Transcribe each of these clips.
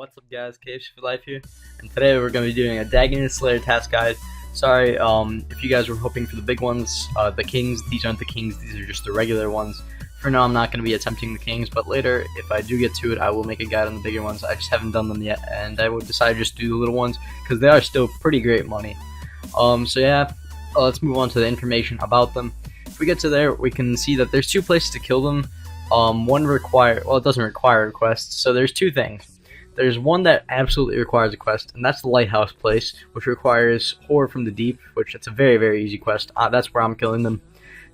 What's up guys, KFC for life here, and today we're going to be doing a Daggonoth Slayer task guide. Sorry, if you guys were hoping for the big ones, the kings, these aren't the kings, these are just the regular ones. For now I'm not going to be attempting the kings, but later, if I do get to it, I will make a guide on the bigger ones. I just haven't done them yet, and I would decide to just do the little ones, because they are still pretty great money. So yeah, let's move on to the information about them. If we get to there, we can see that there's two places to kill them. One it doesn't require a quest, so there's two things. There's one that absolutely requires a quest, and that's the lighthouse place, which requires Ore from the Deep, which it's a very, very easy quest. That's where I'm killing them.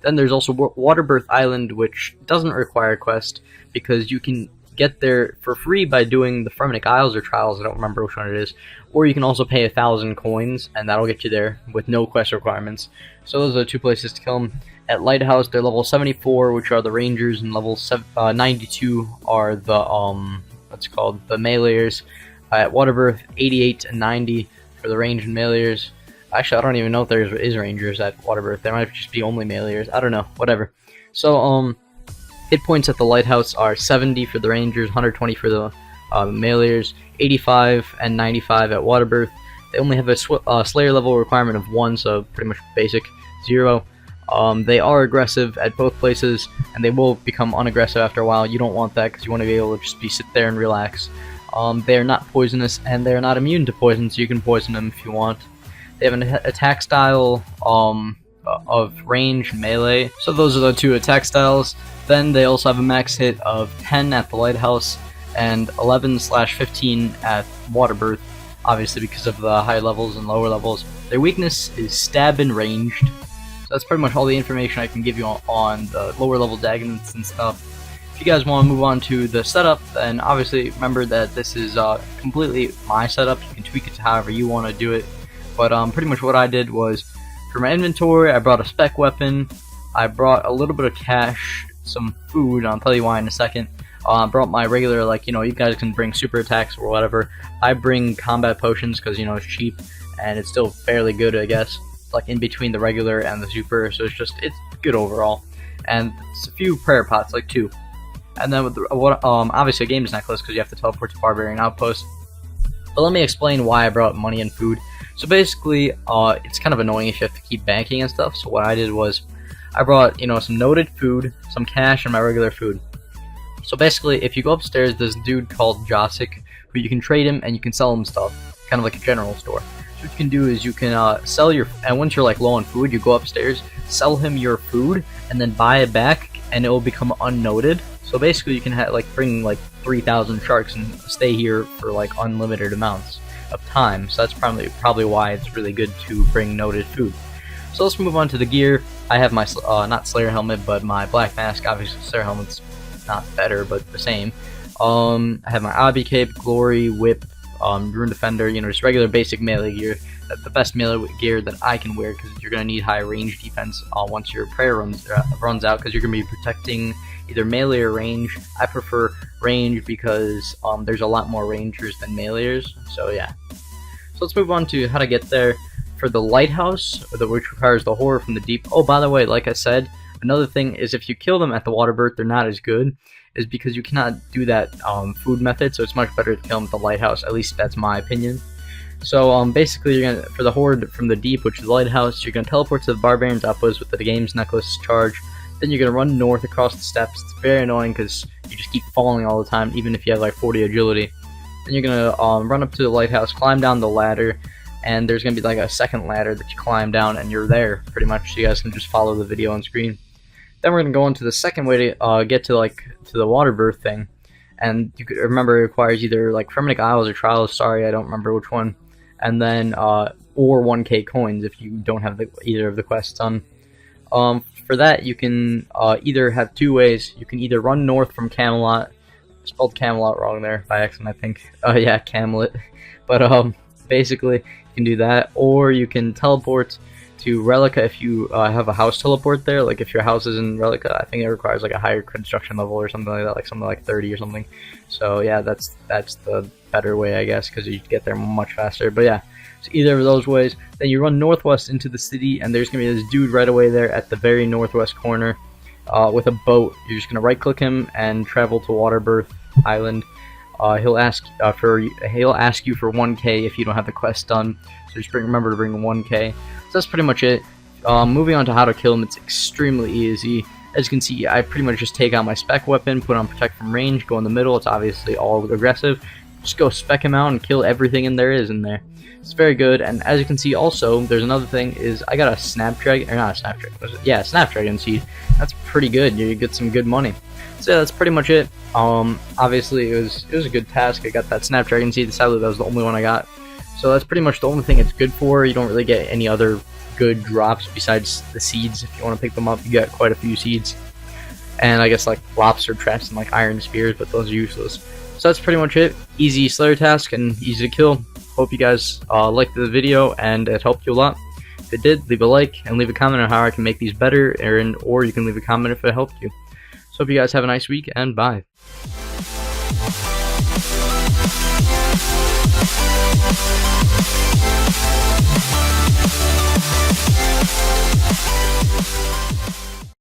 Then there's also Waterbirth Island, which doesn't require a quest, because you can get there for free by doing the Fremennik Isles or Trials, I don't remember which one it is, or you can also pay 1,000 coins, and that'll get you there with no quest requirements. So those are the two places to kill them. At Lighthouse, they're level 74, which are the Rangers, and level 92 are the, the Meleers. At Waterbirth, 88 and 90 for the Range and Meleers. Actually, I don't even know if there is Rangers at Waterbirth. There might just be only Meleers. I don't know. Whatever. So, hit points at the Lighthouse are 70 for the Rangers, 120 for the Meleers, 85 and 95 at Waterbirth. They only have a Slayer level requirement of 1, so pretty much basic. 0. They are aggressive at both places, and they will become unaggressive after a while. You don't want that, because you want to be able to just sit there and relax. They are not poisonous, and they are not immune to poison, so you can poison them if you want. They have an attack style of range and melee, so those are the two attack styles. Then they also have a max hit of 10 at the Lighthouse, and 11/15 at Waterbirth, obviously because of the high levels and lower levels. Their weakness is stab and ranged. So that's pretty much all the information I can give you on the lower level Daggonoths and stuff. If you guys want to move on to the setup, then obviously remember that this is completely my setup. You can tweak it to however you want to do it. But pretty much what I did was, for my inventory, I brought a spec weapon, I brought a little bit of cash, some food, I'll tell you why in a second. I brought my regular, you guys can bring super attacks or whatever. I bring combat potions because, it's cheap, and it's still fairly good, I guess. Like in between the regular and the super, so it's good overall. And it's a few prayer pots, like 2. And then with obviously a games necklace, because you have to teleport to Barbarian Outpost. But let me explain why I brought money and food. So basically, it's kind of annoying if you have to keep banking and stuff. So what I did was, I brought some noted food, some cash, and my regular food. So basically, if you go upstairs, there's a dude called JaGeX, who you can trade him and you can sell him stuff, kind of like a general store. So what you can do is you can sell your, and once you're low on food, you go upstairs, sell him your food, and then buy it back, and it will become unnoted. So basically, you can bring 3,000 sharks and stay here for unlimited amounts of time. So that's probably why it's really good to bring noted food. So let's move on to the gear. I have my not Slayer helmet, but my black mask. Obviously, Slayer helmet's not better, but the same. I have my Obby cape, glory, whip, Rune Defender, just regular basic melee gear. That's the best melee gear that I can wear, because you're going to need high range defense once your prayer runs out, because you're going to be protecting either melee or range. I prefer range because there's a lot more rangers than meleers, so yeah. So let's move on to how to get there. For the Lighthouse, which requires the Horror from the Deep. Oh, by the way, like I said, another thing is if you kill them at the Waterbirth, they're not as good, is because you cannot do that food method, so it's much better to kill them at the Lighthouse. At least that's my opinion. So basically, for the Horde from the Deep, which is the Lighthouse, you're gonna teleport to the Barbarian's Outpost with the Games Necklace charge. Then you're gonna run north across the steps. It's very annoying because you just keep falling all the time, even if you have 40 agility. Then you're gonna run up to the Lighthouse, climb down the ladder, and there's gonna be a second ladder that you climb down, and you're there pretty much. So you guys can just follow the video on screen. Then we're gonna go into the second way to get to the Waterbirth thing, and you could remember it requires either Fremennik Isles or Trials. Sorry, I don't remember which one. And then or 1k coins if you don't have either of the quests done. For that, you can either have 2 ways. You can either run north from Camelot. I spelled Camelot wrong there by accident, I think. Yeah, Camelot. But basically, you can do that, or you can teleport to Relica if you have a house teleport there. If your house is in Relica, I think it requires a higher construction level or something like that, something like 30 or something. So yeah, that's the better way, I guess, because you get there much faster. But yeah, so either of those ways. Then you run northwest into the city, and there's gonna be this dude right away there at the very northwest corner with a boat. You're just gonna right click him and travel to Waterbirth Island. he'll ask you for 1k if you don't have the quest done. So just remember to bring 1k. So that's pretty much it. Moving on to how to kill him, it's extremely easy. As you can see, I pretty much just take out my spec weapon, put on protect from range, go in the middle. It's obviously all aggressive. Just go spec him out and kill everything in there is in there. It's very good. And as you can see, also there's another thing is I got a snapdragon, or not a snapdragon, yeah, snapdragon seed. That's pretty good. You get some good money. So yeah, that's pretty much it. Obviously it was a good task. I got that snapdragon seed. Sadly, that was the only one I got. So that's pretty much the only thing it's good for. You don't really get any other good drops besides the seeds. If you want to pick them up, you get quite a few seeds. And I guess like lobster traps and like iron spears, but those are useless. So that's pretty much it. Easy Slayer task and easy to kill. Hope you guys liked the video and it helped you a lot. If it did, leave a like and leave a comment on how I can make these better, or you can leave a comment if it helped you. So hope you guys have a nice week and bye.